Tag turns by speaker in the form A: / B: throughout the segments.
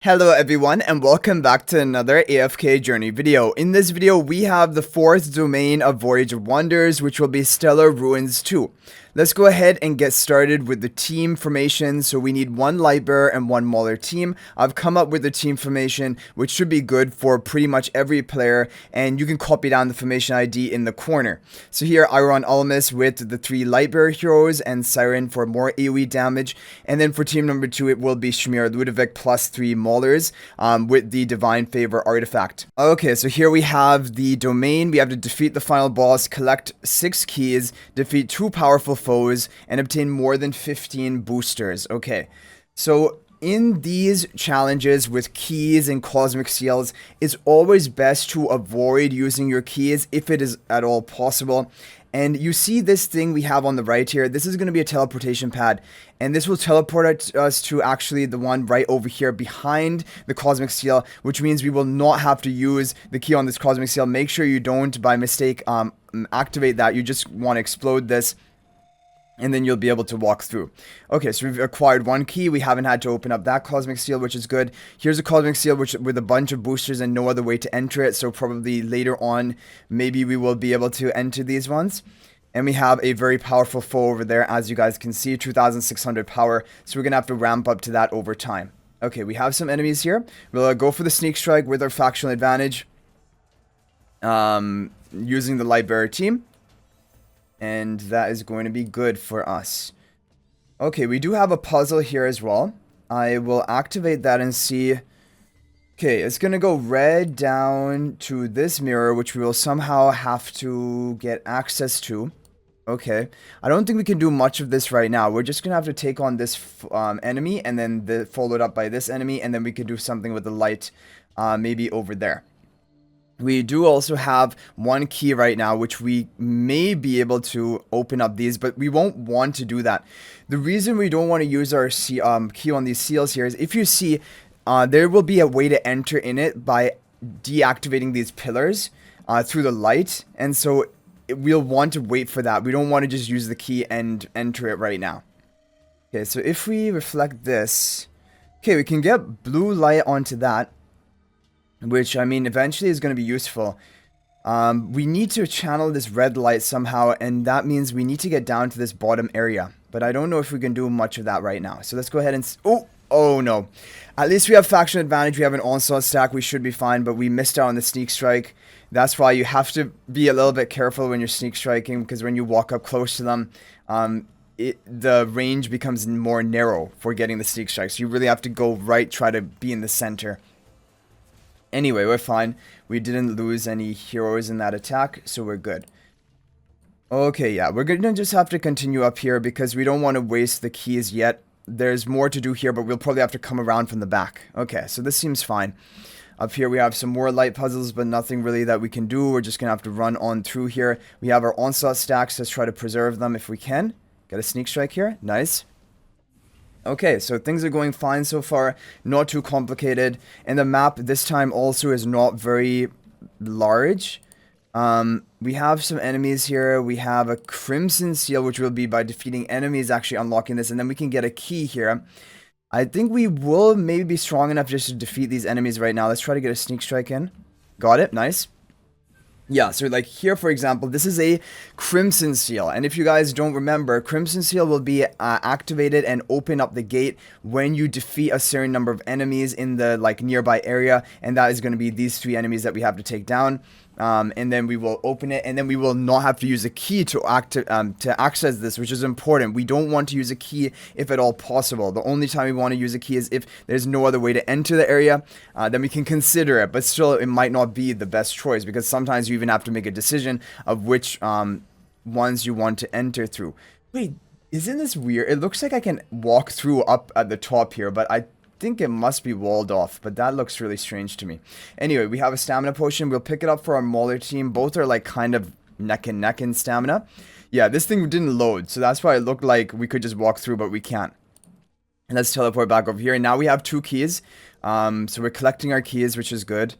A: Hello everyone and welcome back to another AFK journey video. In this video we have the fourth domain of Voyage of Wonders, which will be Stellar Ruins 2. Let's go ahead and get started with the team formation. So we need one Lightbearer and one Mauler team. I've come up with the team formation, which should be good for pretty much every player, and you can copy down the formation ID in the corner. So here I run Almus with the 3 Lightbearer heroes and Siren for more AoE damage, and then for team number 2 it will be Shmir Ludovic plus 3 Maulers with the Divine Favor artifact. Okay, so here we have the domain. We have to defeat the final boss, collect 6 keys, defeat 2 powerful foes, and obtain more than 15 boosters. Okay, so in these challenges with keys and cosmic seals, it's always best to avoid using your keys if it is at all possible. And you see this thing we have on the right here. This is going to be a teleportation pad, and this will teleport us to actually the one right over here behind the cosmic seal, which means we will not have to use the key on this cosmic seal. Make sure you don't by mistake activate that. You just want to explode this, and then you'll be able to walk through. Okay, so we've acquired 1 key. We haven't had to open up that cosmic seal, which is good. Here's a cosmic seal with a bunch of boosters and no other way to enter it. So probably later on, maybe we will be able to enter these ones. And we have a very powerful foe over there, as you guys can see, 2,600 power. So we're going to have to ramp up to that over time. Okay, we have some enemies here. We'll go for the sneak strike with our factional advantage. Using the Lightbearer team. And that is going to be good for us. Okay, we do have a puzzle here as well. I will activate that and see. Okay, it's going to go red down to this mirror, which we will somehow have to get access to. Okay, I don't think we can do much of this right now. We're just going to have to take on this enemy, and then followed up by this enemy, and then we can do something with the light maybe over there. We do also have 1 key right now, which we may be able to open up these, but we won't want to do that. The reason we don't want to use our key on these seals here is if you see, there will be a way to enter in it by deactivating these pillars through the light, and so we'll want to wait for that. We don't want to just use the key and enter it right now. Okay, so if we reflect this, okay, we can get blue light onto that, which, I mean, eventually is going to be useful. We need to channel this red light somehow, and that means we need to get down to this bottom area. But I don't know if we can do much of that right now. So let's go ahead and... Oh no. At least we have faction advantage. We have an onslaught stack. We should be fine, but we missed out on the sneak strike. That's why you have to be a little bit careful when you're sneak striking, because when you walk up close to them, the range becomes more narrow for getting the sneak strike. So you really have to go right, try to be in the center. Anyway, we're fine. We didn't lose any heroes in that attack, so we're good. Okay, yeah, we're gonna just have to continue up here because we don't want to waste the keys yet. There's more to do here, but we'll probably have to come around from the back. Okay, so this seems fine. Up here we have some more light puzzles, but nothing really that we can do. We're just gonna have to run on through here. We have our onslaught stacks. Let's try to preserve them if we can. Get a sneak strike here. Nice. Okay, so things are going fine so far, not too complicated, and the map this time also is not very large. We have some enemies here. We have a Crimson Seal, which will be by defeating enemies actually unlocking this, and then we can get a key here. I think we will maybe be strong enough just to defeat these enemies right now. Let's try to get a sneak strike in. Got it, nice. Yeah, so like here, for example, this is a Crimson Seal. And if you guys don't remember, Crimson Seal will be activated and open up the gate when you defeat a certain number of enemies in the like nearby area. And that is going to be these 3 enemies that we have to take down. And then we will open it, and then we will not have to use a key to access this, which is important. We don't want to use a key if at all possible. The only time we want to use a key is if there's no other way to enter the area. Then we can consider it, but still it might not be the best choice, because sometimes you even have to make a decision of which ones you want to enter through. Wait, isn't this weird? It looks like I can walk through up at the top here, but I think it must be walled off, but that looks really strange to me. Anyway, we have a stamina potion. We'll pick it up for our Mauler team. Both are like kind of neck and neck in stamina. Yeah, this thing didn't load, so that's why it looked like we could just walk through, but we can't. And let's teleport back over here. And now we have 2 keys. So we're collecting our keys, which is good.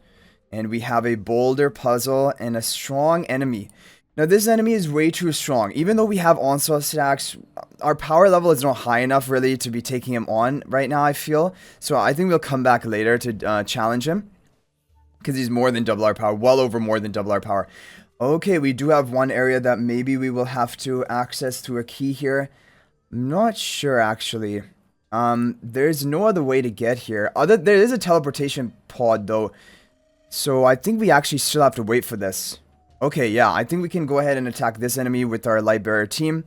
A: And we have a Boulder Puzzle and a strong enemy. Now this enemy is way too strong. Even though we have onslaught stacks, our power level is not high enough really to be taking him on right now, I feel. So I think we'll come back later to challenge him. Because he's more than double our power. Well over more than double our power. Okay, we do have one area that maybe we will have to access through a key here. I'm not sure actually. There's no other way to get here. There is a teleportation pod though. So I think we actually still have to wait for this. Okay, yeah, I think we can go ahead and attack this enemy with our light bearer team.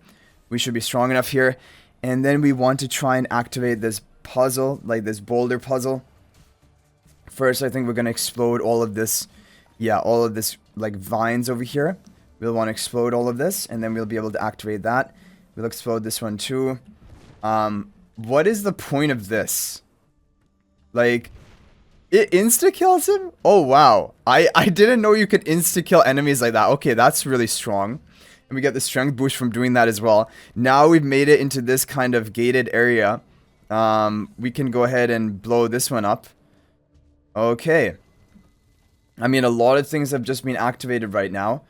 A: We should be strong enough here. And then we want to try and activate this puzzle, like this boulder puzzle. First, I think we're going to explode all of this. Yeah, all of this, like, vines over here. We'll want to explode all of this, and then we'll be able to activate that. We'll explode this one too. What is the point of this? Like... It insta-kills him? Oh, wow. I didn't know you could insta-kill enemies like that. Okay, that's really strong. And we get the strength boost from doing that as well. Now we've made it into this kind of gated area. We can go ahead and blow this one up. Okay. I mean, a lot of things have just been activated right now.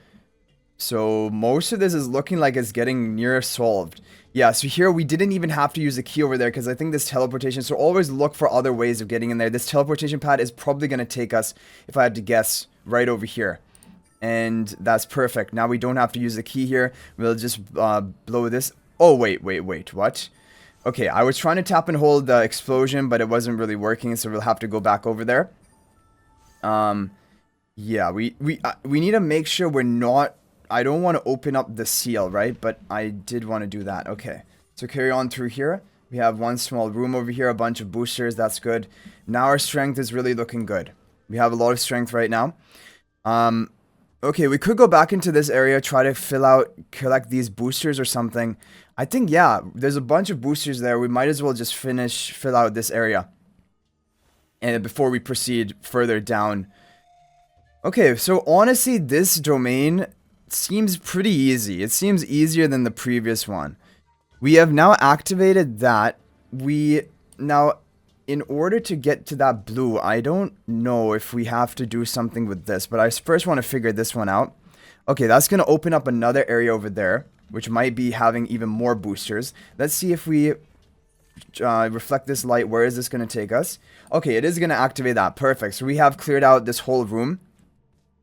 A: So most of this is looking like it's getting near solved. Yeah, so here we didn't even have to use the key over there because I think this teleportation, so always look for other ways of getting in there. This teleportation pad is probably going to take us, if I had to guess, right over here. And that's perfect. Now we don't have to use the key here. We'll just blow this. Oh, wait, what? Okay, I was trying to tap and hold the explosion, but it wasn't really working, so we'll have to go back over there. Yeah, we need to make sure we're not... I don't want to open up the seal, right? But I did want to do that. Okay. So carry on through here. We have one small room over here, a bunch of boosters. That's good. Now our strength is really looking good. We have a lot of strength right now. Okay, we could go back into this area, try to collect these boosters or something. I think, yeah, there's a bunch of boosters there. We might as well just fill out this area. And before we proceed further down. Okay, so honestly, this domain... seems pretty easy. It seems easier than the previous one. We have now activated that. Now, in order to get to that blue, I don't know if we have to do something with this, but I first want to figure this one out. Okay, that's going to open up another area over there, which might be having even more boosters. Let's see if we reflect this light. Where is this going to take us? Okay, it is going to activate that. Perfect. So we have cleared out this whole room,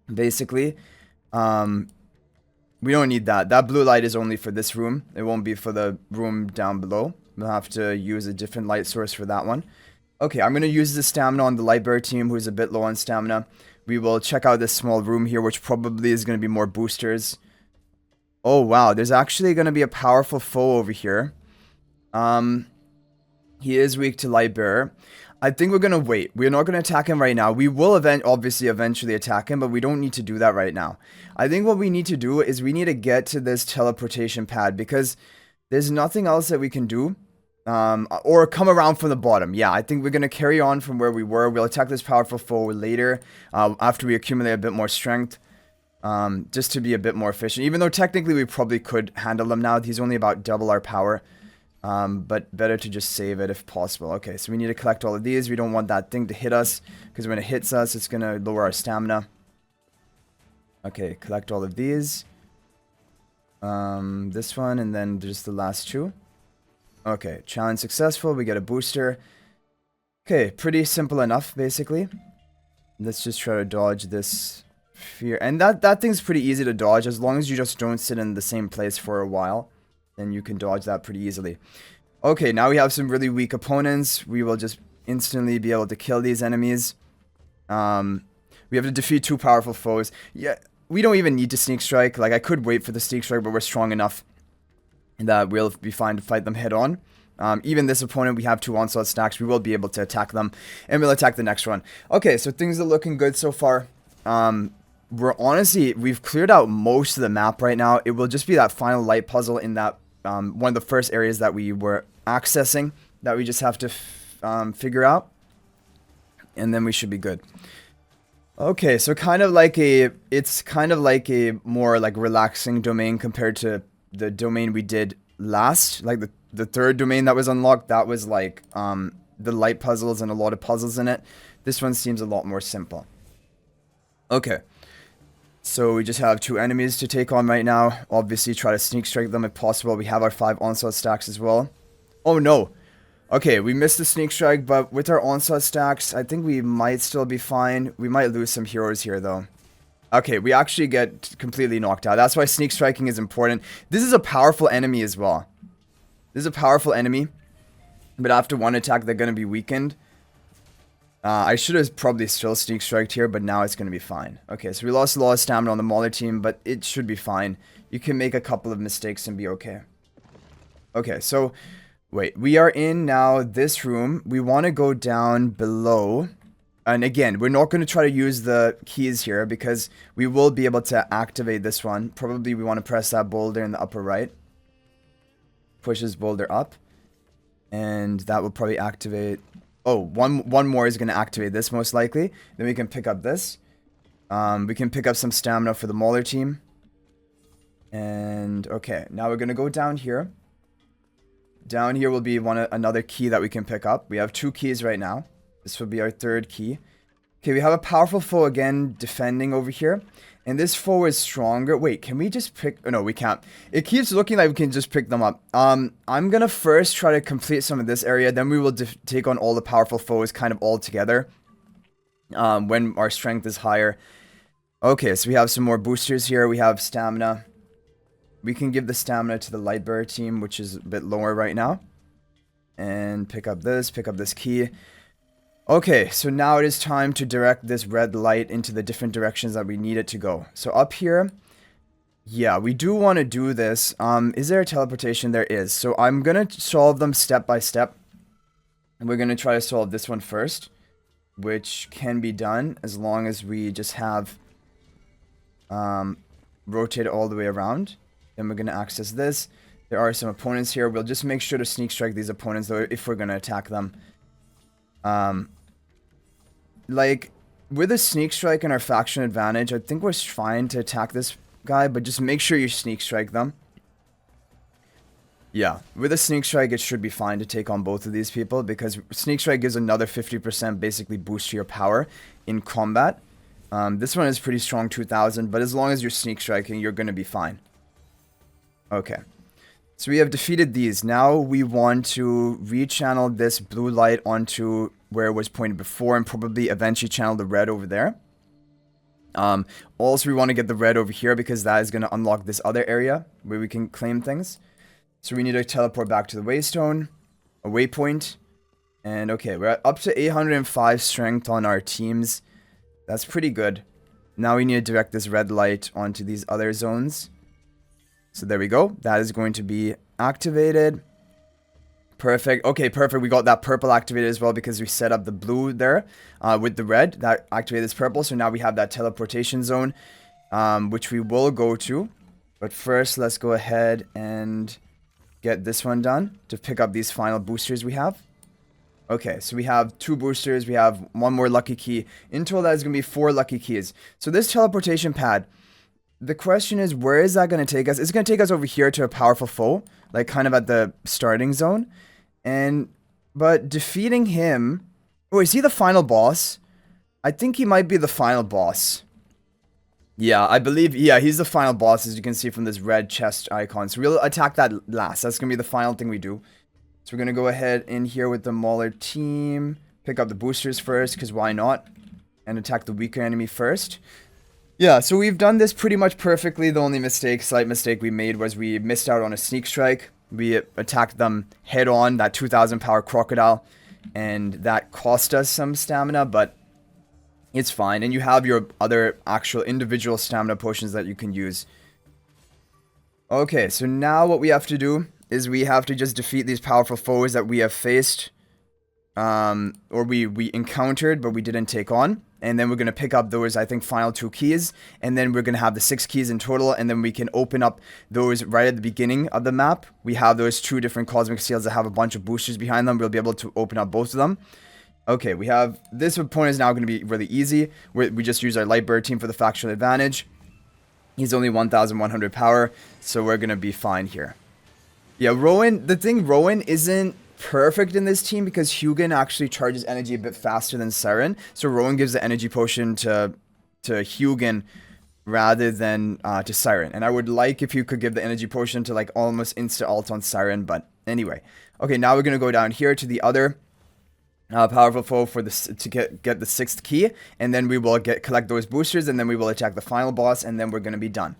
A: basically. We don't need that. That blue light is only for this room. It won't be for the room down below. We'll have to use a different light source for that one. Okay, I'm going to use the stamina on the light bearer team who's a bit low on stamina. We will check out this small room here, which probably is going to be more boosters. Oh, wow. There's actually going to be a powerful foe over here. He is weak to light bearer. I think we're going to wait. We're not going to attack him right now. We will obviously eventually attack him, but we don't need to do that right now. I think what we need to do is we need to get to this teleportation pad because there's nothing else that we can do. Or come around from the bottom. Yeah, I think we're going to carry on from where we were. We'll attack this powerful foe later after we accumulate a bit more strength. Just to be a bit more efficient. Even though technically we probably could handle him now. He's only about double our power. But better to just save it if possible. Okay, so we need to collect all of these. We don't want that thing to hit us, because when it hits us, it's going to lower our stamina. Okay, collect all of these. This one, and then just the last two. Okay, challenge successful. We get a booster. Okay, pretty simple enough, basically. Let's just try to dodge this fear. And that thing's pretty easy to dodge, as long as you just don't sit in the same place for a while. Then you can dodge that pretty easily. Okay, now we have some really weak opponents. We will just instantly be able to kill these enemies. We have to defeat two powerful foes. Yeah, we don't even need to sneak strike. Like, I could wait for the sneak strike, but we're strong enough that we'll be fine to fight them head on. Even this opponent, we have two onslaught stacks. We will be able to attack them, and we'll attack the next one. Okay, so things are looking good so far. We've cleared out most of the map right now. It will just be that final light puzzle in that one of the first areas that we were accessing that we just have to figure out, and then we should be good. Okay, so it's kind of like a more like relaxing domain compared to the domain we did last, like the third domain that was unlocked. That was like the light puzzles and a lot of puzzles in it. This one seems a lot more simple. Okay. So we just have 2 enemies to take on right now. Obviously, try to sneak strike them if possible. We have our 5 onslaught stacks as well. Oh, no. Okay, we missed the sneak strike, but with our onslaught stacks, I think we might still be fine. We might lose some heroes here, though. Okay, we actually get completely knocked out. That's why sneak striking is important. This is a powerful enemy as well. This is a powerful enemy. But after one attack, they're going to be weakened. I should have probably still sneak striked here, but now it's going to be fine. Okay, so we lost a lot of stamina on the Mauler team, but it should be fine. You can make a couple of mistakes and be okay. Okay, so, wait. We are in now this room. We want to go down below. And again, we're not going to try to use the keys here because we will be able to activate this one. Probably we want to press that boulder in the upper right. Pushes boulder up. And that will probably activate... Oh, one more is going to activate this most likely. Then we can pick up this. We can pick up some stamina for the Mauler team. And okay, now we're going to go down here. Down here will be another key that we can pick up. We have 2 keys right now. This will be our 3rd key. Okay, we have a powerful foe again defending over here. And this foe is stronger. Wait, can we just pick... Oh, no, we can't. It keeps looking like we can just pick them up. I'm going to first try to complete some of this area. Then we will take on all the powerful foes kind of all together. When our strength is higher. Okay, so we have some more boosters here. We have stamina. We can give the stamina to the Lightbearer team, which is a bit lower right now. And pick up this key. Okay, so now it is time to direct this red light into the different directions that we need it to go. So up here, yeah, we do want to do this. Is there a teleportation? There is. So I'm going to solve them step by step. And we're going to try to solve this one first, which can be done as long as we just have rotate all the way around. Then we're going to access this. There are some opponents here. We'll just make sure to sneak strike these opponents, though, if we're going to attack them. Like, with a sneak strike and our faction advantage, I think we're fine to attack this guy, but just make sure you sneak strike them. Yeah, with a sneak strike, it should be fine to take on both of these people, because sneak strike gives another 50% basically boost to your power in combat. This one is pretty strong, 2000, but as long as you're sneak striking, you're going to be fine. Okay. So we have defeated these. Now we want to rechannel this blue light onto where it was pointed before and probably eventually channel the red over there. Also, we want to get the red over here because that is going to unlock this other area where we can claim things. So we need to teleport back to the waystone, a waypoint. And okay, we're up to 805 strength on our teams. That's pretty good. Now we need to direct this red light onto these other zones. So there we go. That is going to be activated. Perfect. Okay, perfect. We got that purple activated as well because we set up the blue there with the red. That activated this purple. So now we have that teleportation zone, which we will go to. But first, let's go ahead and get this one done to pick up these final boosters we have. Okay, so we have 2 boosters. We have 1 more lucky key. In total, that is going to be 4 lucky keys. So this teleportation pad... The question is, where is that going to take us? It's going to take us over here to a powerful foe, like kind of at the starting zone. But defeating him... Oh, is he the final boss? I think he might be the final boss. Yeah, I believe... Yeah, he's the final boss, as you can see from this red chest icon. So we'll attack that last. That's going to be the final thing we do. So we're going to go ahead in here with the Mauler team. Pick up the boosters first, because why not? And attack the weaker enemy first. Yeah, so we've done this pretty much perfectly. The only slight mistake we made was we missed out on a sneak strike. We attacked them head on, that 2000 power crocodile, and that cost us some stamina, but it's fine. And you have your other actual individual stamina potions that you can use. Okay, so now what we have to do is we have to just defeat these powerful foes that we have faced, or we encountered, but we didn't take on. And then we're going to pick up those, I think, final 2 keys. And then we're going to have the 6 keys in total. And then we can open up those right at the beginning of the map. We have those 2 different cosmic seals that have a bunch of boosters behind them. We'll be able to open up both of them. Okay, we have... This opponent is now going to be really easy. We just use our Lightbearer team for the factional advantage. He's only 1,100 power. So we're going to be fine here. Yeah, Rowan... The thing, Rowan isn't perfect in this team because Hugin actually charges energy a bit faster than Siren. So Rowan gives the energy potion to Hugin rather than to Siren. And I would like if you could give the energy potion to like almost insta ult on Siren, but anyway. Okay, now we're going to go down here to the other powerful foe for this to get the 6th key, and then we will collect those boosters, and then we will attack the final boss, and then we're going to be done.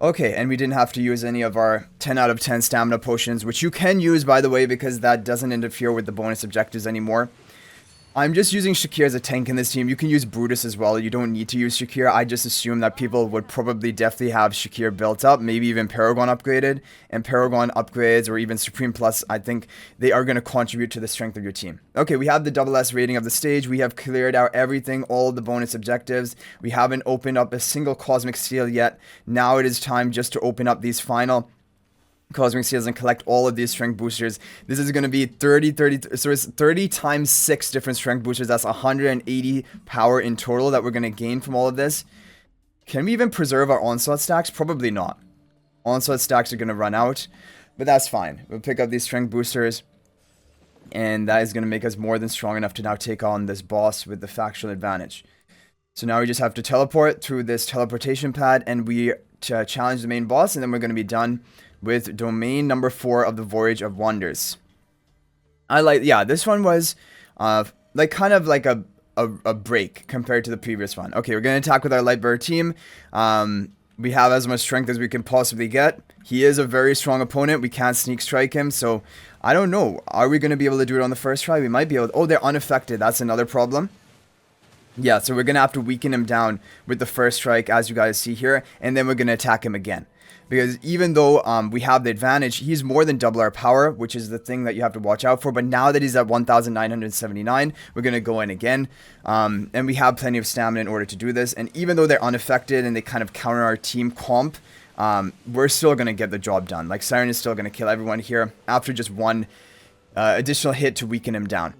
A: Okay, and we didn't have to use any of our 10 out of 10 stamina potions, which you can use, by the way, because that doesn't interfere with the bonus objectives anymore. I'm just using Shakir as a tank in this team. You can use Brutus as well. You don't need to use Shakir. I just assume that people would probably definitely have Shakir built up, maybe even Paragon upgraded. And Paragon upgrades or even Supreme Plus, I think they are going to contribute to the strength of your team. Okay, we have the SS rating of the stage. We have cleared out everything, all the bonus objectives. We haven't opened up a single Cosmic Seal yet. Now it is time just to open up these final Cosmic Seals and collect all of these strength boosters. This is going to be 30 times 6 different strength boosters. That's 180 power in total that we're going to gain from all of this. Can we even preserve our onslaught stacks? Probably not. Onslaught stacks are going to run out, but that's fine. We'll pick up these strength boosters, and that is going to make us more than strong enough to now take on this boss with the factual advantage. So now we just have to teleport through this teleportation pad, and we challenge the main boss, and then we're going to be done with domain number 4 of the Voyage of Wonders. Yeah, this one was like kind of like a break compared to the previous one. Okay, we're going to attack with our Lightbearer team. We have as much strength as we can possibly get. He is a very strong opponent. We can't sneak strike him, so I don't know. Are we going to be able to do it on the first try? We might be able to. Oh, they're unaffected. That's another problem. Yeah, so we're going to have to weaken him down with the first strike, as you guys see here, and then we're going to attack him again. Because even though we have the advantage, he's more than double our power, which is the thing that you have to watch out for. But now that he's at 1,979, we're going to go in again. And we have plenty of stamina in order to do this. And even though they're unaffected and they kind of counter our team comp, we're still going to get the job done. Like, Siren is still going to kill everyone here after just one additional hit to weaken him down.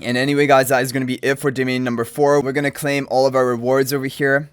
A: And anyway, guys, that is going to be it for domain number 4. We're going to claim all of our rewards over here.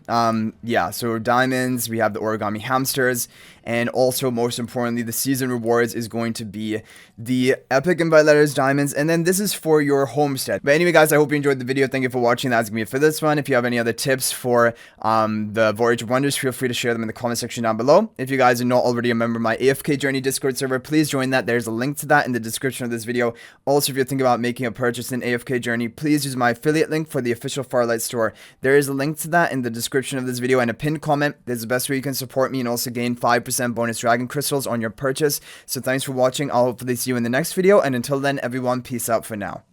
A: Yeah, so diamonds, we have the origami hamsters, and also, most importantly, the season rewards is going to be the epic invite letters, diamonds, and then this is for your homestead. But anyway, guys, I hope you enjoyed the video. Thank you for watching. That's going to be it for this one. If you have any other tips for the Voyage of Wonders, feel free to share them in the comment section down below. If you guys are not already a member of my AFK Journey Discord server, please join that. There's a link to that in the description of this video. Also, if you're thinking about making a purchase in AFK Journey, please use my affiliate link for the official Farlight store. There is a link to that in the description of this video and a pinned comment. This is the best way you can support me and also gain 5% bonus dragon crystals on your purchase. So thanks for watching. I'll hopefully see you in the next video, and until then, everyone, peace out for now.